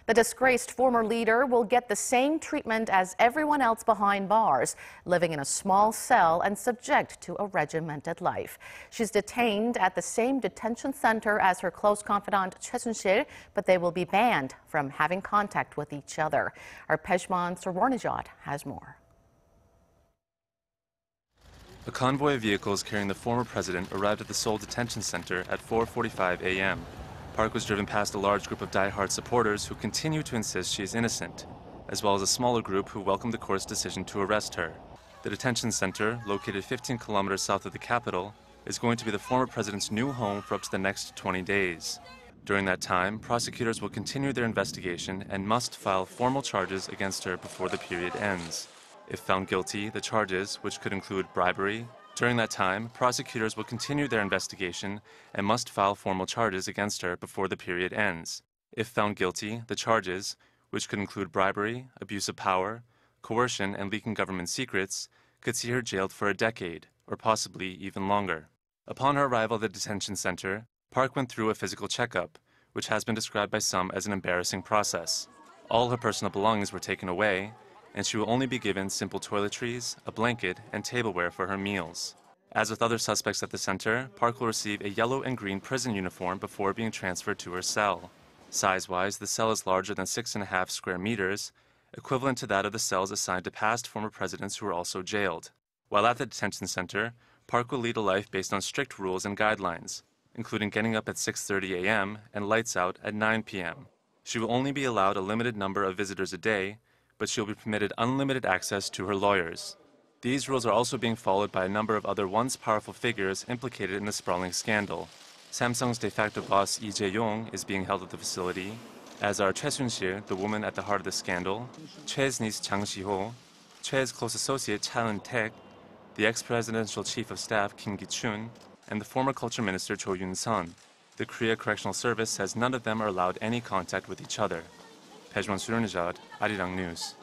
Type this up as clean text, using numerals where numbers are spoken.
The disgraced former leader will get the same treatment as everyone else behind bars, living in a small cell and subject to a regimented life. She's detained at the same detention center as her close confidant Choi Soon-sil, but they will be banned from having contact with each other. Our Pejmon Sorornejad has more. A convoy of vehicles carrying the former president arrived at the Seoul Detention Center at 4:45 a.m. Park was driven past a large group of die-hard supporters who continue to insist she is innocent, as well as a smaller group who welcomed the court's decision to arrest her. The detention center, located 15 kilometers south of the capital, is going to be the former president's new home for up to the next 20 days. During that time, prosecutors will continue their investigation and must file formal charges against her before the period ends. If found guilty, the charges, which could include bribery. During that time, prosecutors will continue their investigation and must file formal charges against her before the period ends. If found guilty, the charges, which could include bribery, abuse of power, coercion, and leaking government secrets, could see her jailed for a decade, or possibly even longer. Upon her arrival at the detention center, Park went through a physical checkup, which has been described by some as an embarrassing process. All her personal belongings were taken away, and she will only be given simple toiletries, a blanket, and tableware for her meals. As with other suspects at the center, Park will receive a yellow and green prison uniform before being transferred to her cell. Size-wise, the cell is larger than 6.5 square meters, equivalent to that of the cells assigned to past former presidents who were also jailed. While at the detention center, Park will lead a life based on strict rules and guidelines, including getting up at 6:30 a.m. and lights out at 9 p.m. She will only be allowed a limited number of visitors a day, but she'll be permitted unlimited access to her lawyers. These rules are also being followed by a number of other once powerful figures implicated in the sprawling scandal. Samsung's de facto boss Lee Jae-yong is being held at the facility, as are Choi Soon-sil, the woman at the heart of the scandal, Choi's niece Jang Si-ho, Choi's close associate Cha Eun-taek, the ex-presidential chief of staff Kim Ki-chun, and the former culture minister Cho Yoon-sun. The Korea Correctional Service says none of them are allowed any contact with each other. Pejmon Sorornejad, Arirang News.